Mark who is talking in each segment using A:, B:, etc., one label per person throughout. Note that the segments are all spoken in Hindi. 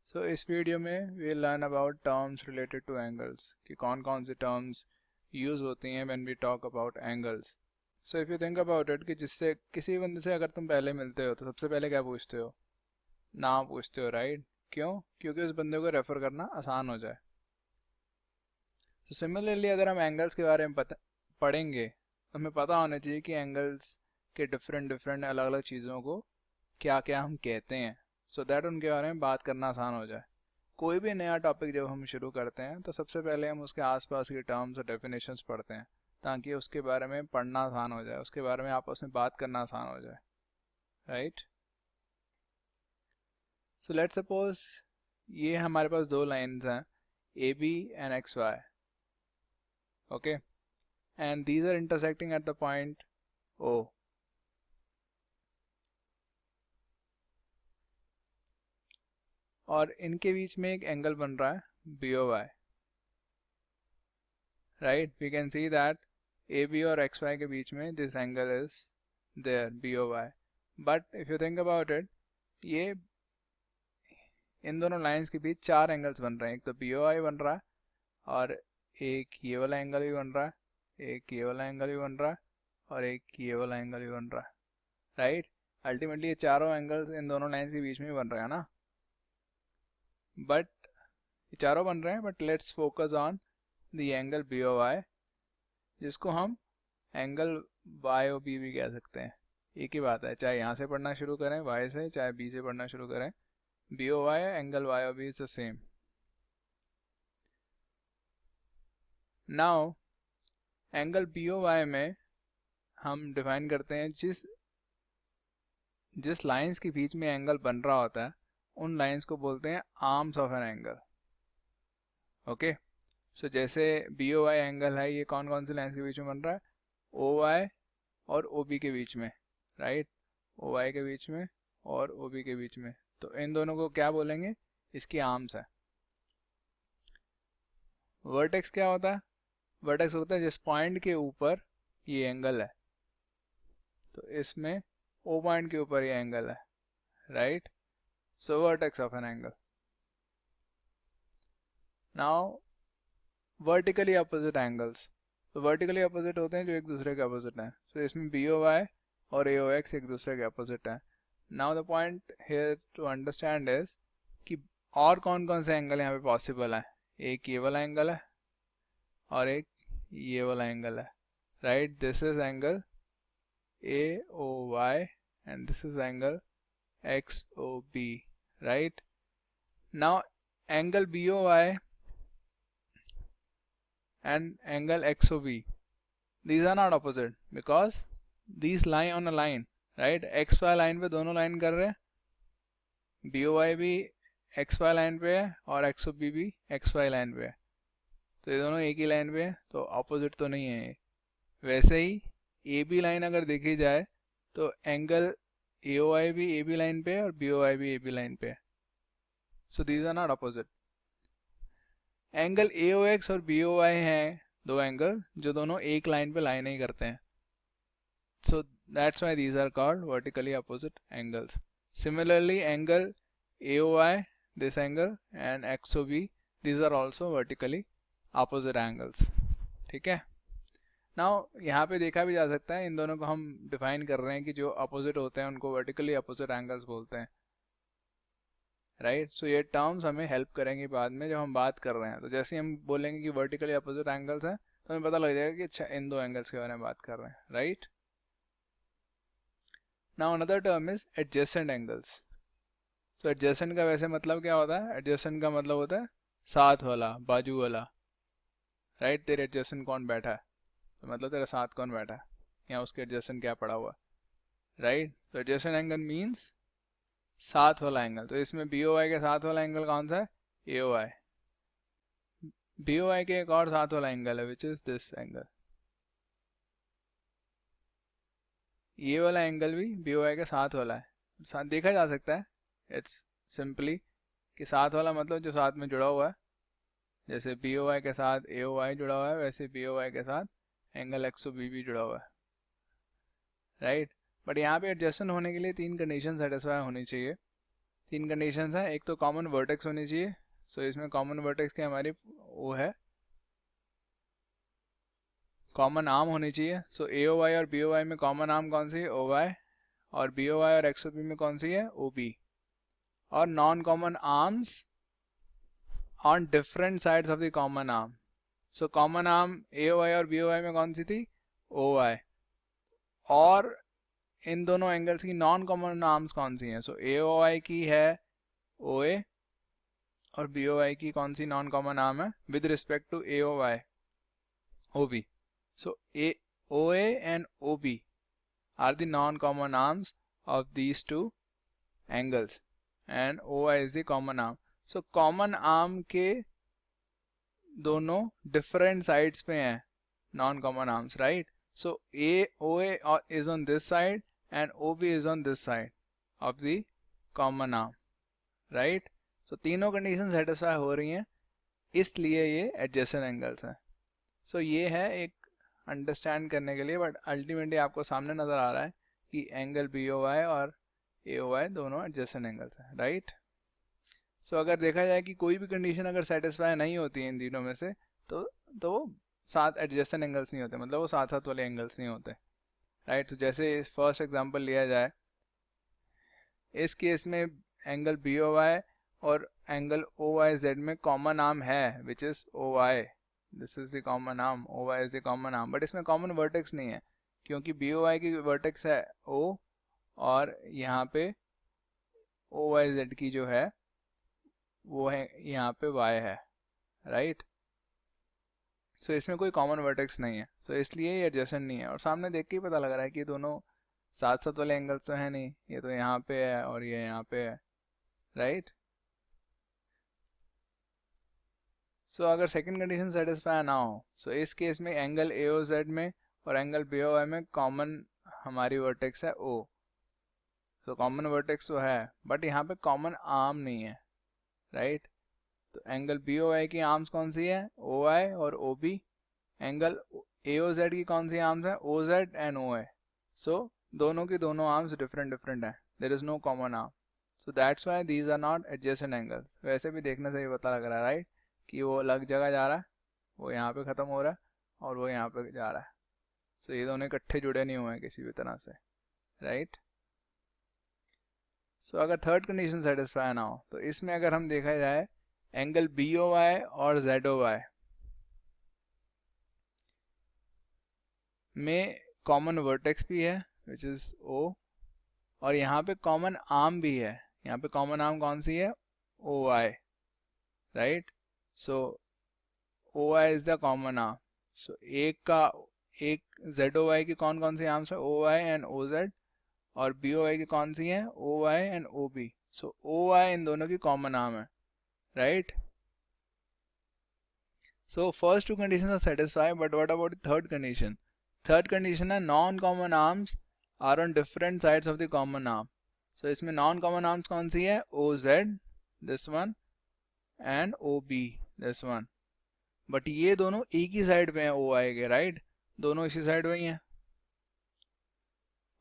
A: सो इस वीडियो में we learn about terms related to angles कि कौन कौन सी टर्म्स यूज़ होती हैं when we talk about angles. So if you think about it कि जिससे किसी बंदे से अगर तुम पहले मिलते हो तो सबसे पहले क्या पूछते हो? नाम पूछते हो, राइट? क्यों? क्योंकि उस बंदे को रेफ़र करना आसान हो जाए। तो सिमिलरली अगर हम एंगल्स के बारे में पढ़ेंगे तो हमें पता होना चाहिए कि एंगल्स के डिफरेंट डिफरेंट अलग अलग चीज़ों को क्या क्या हम कहते हैं, सो दैट उनके बारे में बात करना आसान हो जाए। कोई भी नया टॉपिक जब हम शुरू करते हैं तो सबसे पहले हम उसके आसपास की टर्म्स और डेफिनेशंस पढ़ते हैं ताकि उसके बारे में पढ़ना आसान हो जाए, उसके बारे में आपस में बात करना आसान हो जाए, राइट? सो लेट्स सपोज ये हमारे पास दो लाइंस हैं, A B and X Y, okay, and these are intersecting at the point O. और इनके बीच में एक एंगल बन रहा है B O Y, right? We can see that A B और एक्स वाई के बीच में this angle is there B O Y. But if you think about it, ये इन दोनों लाइंस के बीच चार एंगल्स बन रहे हैं। एक तो बी ओ वाई बन रहा है, और एक ये वाला एंगल भी बन रहा है, एक ये वाला एंगल भी बन रहा है, और एक ये वाला एंगल भी बन रहा है, राइट? अल्टीमेटली ये चारों एंगल्स इन दोनों लाइंस के बीच में बन रहे हैं ना। बट ये चारों बन रहे हैं, but let's focus on the angle B O Y, जिसको हम एंगल वाई ओ बी भी कह सकते हैं। एक ही बात है, चाहे यहाँ से पढ़ना शुरू करें वाई से, चाहे बी से पढ़ना शुरू करें, B O Y angle Y O B is the same. Now angle B O Y में हम डिफाइन करते हैं जिस जिस लाइंस के बीच में एंगल बन रहा होता है उन लाइंस को बोलते हैं arms of an angle, okay. So जैसे बी ओ वाई एंगल है, ये कौन कौन सी लाइंस के बीच में बन रहा है? ओ वाई और ओ बी के बीच में, राइट? ओ वाई के बीच में और ओ बी के बीच में, तो इन दोनों को क्या बोलेंगे? इसकी आर्म्स है। वर्टेक्स क्या होता है? वर्टेक्स होता है जिस पॉइंट के ऊपर ये एंगल है, तो इसमें ओ पॉइंट के ऊपर ये एंगल है, right? So vertex of an angle. Now vertically opposite angles, तो वर्टिकली अपोजिट होते हैं जो एक दूसरे के अपोजिट हैं। सो इसमें बी ओ वाई और ए ओ एक्स एक दूसरे के अपोजिट हैं। Now the point here to understand is कि और कौन कौन से एंगल यहाँ पे पॉसिबल हैं। एक ये वाला एंगल है और एक ये वाला एंगल है, right? This is angle A O Y and this is angle X O B, right? Now angle B O Y and angle XOB, these are not opposite because these lie on a line, right? XY line पे दोनों लाइन कर रहे हैं, BOY भी XY लाइन पे है और XOB भी XY लाइन पे है, तो ये दोनों एक ही लाइन पे है, तो ऑपोजिट तो नहीं है ये। वैसे ही AB लाइन अगर देखी जाए तो एंगल AOI भी AB लाइन पे है और BOI भी AB लाइन पे है, so these are not opposite. Angle AOX और BOI हैं दो एंगल जो दोनों एक लाइन पे लाई नहीं करते हैं, so that's why these are called vertically opposite angles. Similarly, angle AOI, this angle, and XOB, these are also vertically opposite angles. ठीक है? Now यहाँ पे देखा भी जा सकता है, इन दोनों को हम डिफाइन कर रहे हैं कि जो अपोजिट होते हैं उनको वर्टिकली अपोजिट एंगल्स बोलते हैं, राइट? सो ये टर्म्स हमें हेल्प करेंगे बाद में जब हम बात कर रहे हैं। तो जैसे हम बोलेंगे कि वर्टिकली अपोजिट एंगल्स हैं तो हमें पता लग जाएगा कि अच्छा इन दो एंगल्स के बारे में बात कर रहे हैं, right? Now another term is adjacent angles. तो एडजेसेंट का वैसे मतलब क्या होता है? एडजेसेंट का मतलब होता है साथ वाला, बाजू वाला, राइट? तेरे एडजेसेंट कौन बैठा है, तो मतलब तेरा साथ कौन बैठा है या उसके एडजेसेंट क्या पड़ा हुआ, राइट? तो एडजेसेंट एंगल मीन्स साथ वाला एंगल। तो इसमें बी ओ वाई के साथ वाला एंगल कौन सा है? A O Y. B O Y के एक और साथ वाला एंगल है विच इज दिस एंगल। ये वाला एंगल भी बी ओ वाई के साथ वाला है, साथ देखा जा सकता है। इट्स सिंपली कि साथ वाला मतलब जो साथ में जुड़ा हुआ है, जैसे बी ओ वाई के साथ ए ओ वाई जुड़ा हुआ है वैसे बी ओ वाई के साथ एंगल एक्स ओ बी भी जुड़ा हुआ है, राइट? बट यहाँ पे एडजस्टेंट होने के लिए तीन कंडीशन सेटिस्फाई होनी चाहिए। तीन कंडीशंस हैं, एक तो कॉमन वर्टेक्स होनी चाहिए, सो इसमें कॉमन वर्टेक्स की हमारी वो है, कॉमन आर्म होनी चाहिए, सो AOY और BOY में कॉमन आर्म कौन सी है, OY, और BOY और XOP में कौन सी है, OB, और non common arms on different sides of the common arm, so common arm AOY और BOY में कौन सी थी, OY, और इन दोनों एंगल्स की नॉन कॉमन आर्म्स कौन सी हैं, सो AOY की है OA और BOY की कौन सी नॉन कॉमन आर्म है with respect to AOY OB, so OA and OB are the non-common arms of these two angles and OI is the common arm, so common arm के दोनों different sides पे हैं non-common arms, right, so OA is on this side and OB is on this side of the common arm, right, so तीनों conditions satisfy हो रही हैं, इसलिए ये adjacent angles हैं, so ये है एक अंडरस्टैंड करने के लिए, बट अल्टीमेटली आपको सामने नज़र आ रहा है कि एंगल BOY और AOY दोनों एडजेसेंट एंगल्स हैं, राइट, सो अगर देखा जाए कि कोई भी कंडीशन अगर सेटिस्फाई नहीं होती है इन तीनों में से तो वो साथ एडजेसेंट एंगल्स नहीं होते, मतलब वो साथ साथ वाले एंगल्स नहीं होते, राइट, तो जैसे फर्स्ट एग्जांपल लिया जाए, इस केस में एंगल BOY और एंगल OYZ में कॉमन आर्म है which is OY, this is the common arm, OY is the common arm, but इसमें कॉमन वर्टेक्स नहीं है क्योंकि BOY की वर्टेक्स है O और यहाँ पे OYZ की जो है वो है यहाँ पे Y है, राइट, सो इसमें कोई कॉमन वर्टेक्स नहीं है, सो इसलिए ये एडजेसेंट नहीं है, और सामने देख के ही पता लग रहा है कि दोनों साथ साथ वाले एंगल्स तो है नहीं, ये तो यहाँ पे है और ये यहाँ पे है, राइट, सो अगर सेकंड कंडीशन सेटिस्फाई ना हो, सो इस केस में एंगल AOZ में और एंगल BOY में कॉमन हमारी वर्टेक्स है O, सो कॉमन वर्टेक्स तो है बट यहाँ पे कॉमन आर्म नहीं है, राइट, तो एंगल BOY की आर्म्स कौन सी है, OI और OB, एंगल AOZ की कौन सी आर्म्स है, OZ एंड OA, सो दोनों की दोनों आर्म्स डिफरेंट डिफरेंट है, there is no common arm, so that's why these are not adjacent angles, वैसे भी देखने से ही पता लग रहा है, राइट, कि वो अलग जगह जा रहा है, वो यहाँ पे ख़त्म हो रहा है और वो यहाँ पे जा रहा है, सो ये दोनों इकट्ठे जुड़े नहीं हुए हैं किसी भी तरह से, राइट, सो अगर थर्ड कंडीशन सेटिस्फाई ना हो तो इसमें अगर हम देखा जाए एंगल BOY और ZOY में कॉमन वर्टेक्स भी है विच इज़ O, और यहाँ पे कॉमन आर्म भी है, यहाँ पे कॉमन आर्म कौन सी है, OI, right, so OI is the common arm, so एक ZOY की कौन कौन सी आर्म्स है, OI एंड OZ, और BOY की कौन सी है, OY and OB, so OI इन दोनों की कॉमन आर्म है, right, so first two conditions are satisfied, but what about the third condition, third condition है non common arms are on different sides of the common arm, so इसमें नॉन कॉमन आर्म्स कौन सी है, OZ this one and OB this one, but ये दोनों एक ही साइड पे हैं OI के, राइट, दोनों इसी साइड पे ही हैं,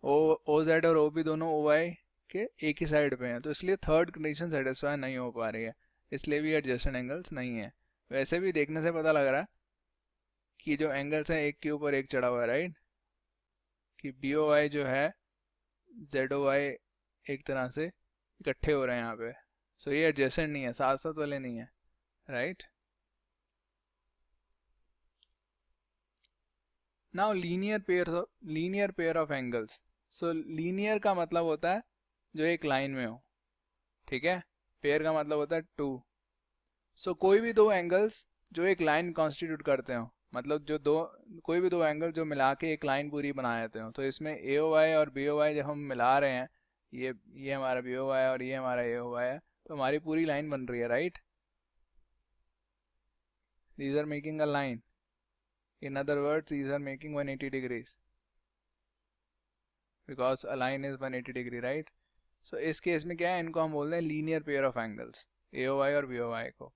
A: OZ और OB दोनों OI के एक ही साइड पे हैं, तो इसलिए थर्ड कंडीशन सेटिस्फाई नहीं हो पा रही है, इसलिए भी एडजेसेंट एंगल्स नहीं है, वैसे भी देखने से पता लग रहा है कि जो एंगल्स हैं एक के ऊपर एक चढ़ा हुआ है, राइट, कि BOI जो है ZOY एक तरह से इकट्ठे हो रहे हैं यहाँ पे, सो ये एडजेसेंट नहीं है, साथ साथ वाले नहीं है, right, now linear pair of angles, so linear का मतलब होता है जो एक लाइन में हो, ठीक है, पेयर का मतलब होता है टू, सो कोई भी दो एंगल्स जो एक लाइन कॉन्स्टिट्यूट करते हो, मतलब कोई भी दो एंगल जो मिला के एक लाइन पूरी बना देते हो, तो इसमें AOY और BOY जब हम मिला रहे हैं, ये हमारा BOY और ये हमारा AOY है, तो हमारी पूरी लाइन बन रही है, right, these are making a line, in other words these are making 180 degrees because a line is 180 degree, right, so इस केस में क्या है, इनको हम बोलते हैं linear pair of angles, AOY और BOY को,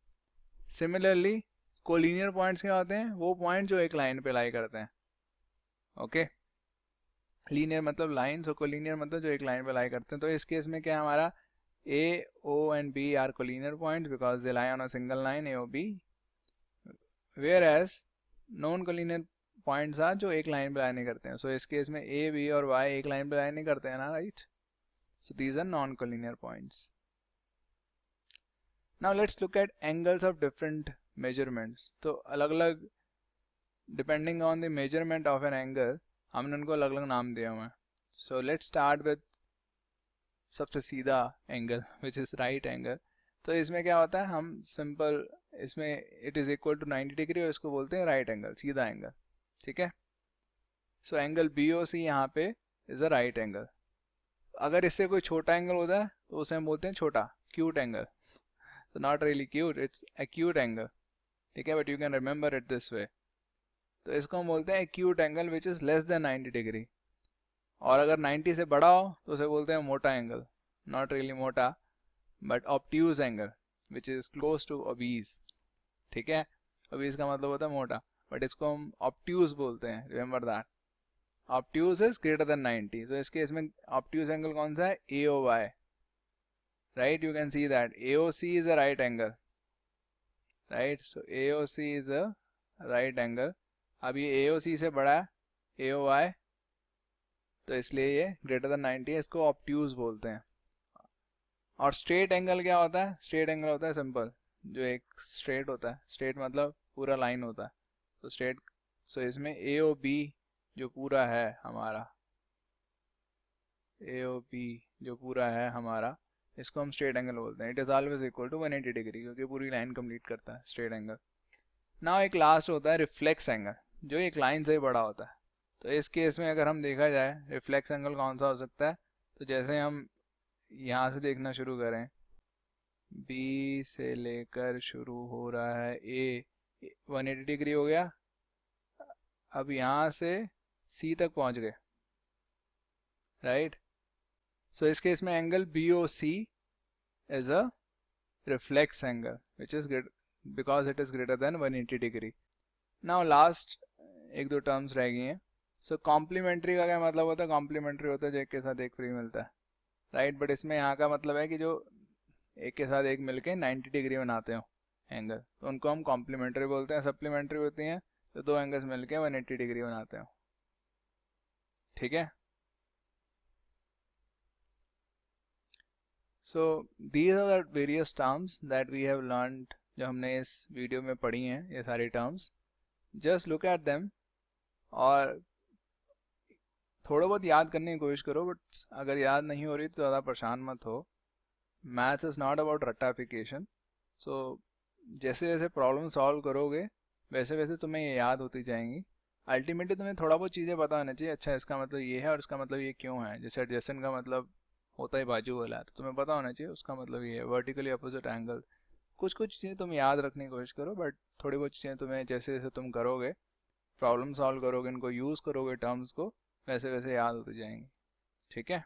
A: सिमिलरली कोलिनियर पॉइंट्स क्या होते हैं, वो पॉइंट जो एक लाइन पे लाई करते हैं, ओके, लीनियर मतलब लाइन, सो कोलिनियर मतलब जो एक लाइन पे लाई करते हैं, तो इस केस में क्या है हमारा A, O and B are collinear points because they lie on a single line A or B, whereas non-collinear points are जो एक लाइन पे लाई नहीं करते हैं. सो इस केस में ए बी और वाई एक लाइन पे लाई नहीं करते हैं ना, right? So these are non collinear points. Now let's look at angles of different measurements. तो अलग अलग depending on the measurement of an angle हमने उनको अलग अलग नाम दिए हुए हैं. सो लेट्स स्टार्ट विद सबसे सीधा angle which is right angle. तो इसमें क्या होता है, हम सिंपल इसमें it is equal to 90 degree और इसको बोलते हैं राइट एंगल, सीधा एंगल. ठीक है. सो एंगल बी ओ सी यहाँ पे इज़ अ राइट एंगल. अगर इससे कोई छोटा एंगल होता है तो उसे हम बोलते हैं छोटा, क्यूट एंगल. तो not really cute, it's acute angle. ठीक है, but you can remember it this way. तो इसको हम बोलते हैं acute angle which is less than 90 degree. और अगर 90 से बड़ा हो तो उसे बोलते हैं मोटा एंगल. नॉट रियली मोटा but obtuse angle which is close to obese. ठीक है, ओबीज का मतलब होता है मोटा, बट इसको हम ऑब्ट्यूज बोलते हैं. Remember that. Obtuse is greater than 90. तो इसके इसमें ऑब्ट्यूज एंगल कौन सा है, AOY. Right, you can see that AOC is a right angle. Right, so AOC is a right angle. अब ये AOC से बड़ा है AOY, तो इसलिए ये ग्रेटर देन 90 है, इसको ऑब्ट्यूज बोलते हैं. और स्ट्रेट एंगल क्या होता है, स्ट्रेट एंगल होता है सिंपल, जो एक स्ट्रेट होता है. स्ट्रेट मतलब पूरा लाइन होता है. तो स्ट्रेट, सो इसमें AOB जो पूरा है हमारा, AOB जो पूरा है हमारा, इसको हम स्ट्रेट एंगल बोलते हैं. It is always equal to 180 degree, क्योंकि पूरी लाइन कंप्लीट करता है स्ट्रेट एंगल. नाउ एक लास्ट होता है रिफ्लेक्स एंगल, जो एक लाइन से ही बड़ा होता है. तो इस केस में अगर हम देखा जाए रिफ्लेक्स एंगल कौन सा हो सकता है, तो जैसे हम यहाँ से देखना शुरू करें, B से लेकर शुरू हो रहा है A, 180 डिग्री हो गया. अब यहाँ से C तक पहुँच गए, राइट? सो इस केस में angle BOC is a reflex angle which is because it is greater than 180 degree. Now last एक दो टर्म्स रह गई हैं. सो कॉम्प्लीमेंट्री का क्या मतलब होता है, कॉम्प्लीमेंट्री होता है जो एक के साथ एक फ्री मिलता है, राइट? बट इसमें यहाँ का मतलब है कि जो एक के साथ एक मिलके 90 डिग्री बनाते हो एंगल, तो उनको हम कॉम्प्लीमेंट्री बोलते हैं. सप्लीमेंट्री होती हैं तो दो एंगल्स मिलके 180 डिग्री बनाते हो. ठीक है. So these are the various terms that we have learned, जो हमने इस वीडियो में पढ़ी हैं ये सारी terms. Just look at them और थोड़ा बहुत याद करने की कोशिश करो, बट अगर याद नहीं हो रही तो ज़्यादा परेशान मत हो. मैथ्स इज़ नॉट अबाउट रट्टाफिकेशन. सो जैसे जैसे प्रॉब्लम सॉल्व करोगे वैसे वैसे तुम्हें ये याद होती जाएंगी. अल्टीमेटली तुम्हें थोड़ा बहुत चीज़ें पता होना चाहिए. अच्छा, इसका मतलब ये है और इसका मतलब ये क्यों है. जैसे एडजेसेंट का मतलब होता है बाजू वाला, तो तुम्हें पता होना चाहिए उसका मतलब ये है. वर्टिकली अपोजिट एंगल, कुछ कुछ चीज़ें तुम याद रखने की कोशिश करो, बट थोड़ी बहुत चीज़ें तुम्हें जैसे जैसे तुम करोगे, प्रॉब्लम सॉल्व करोगे, इनको यूज़ करोगे टर्म्स को, वैसे वैसे याद होती जाएंगी. ठीक है.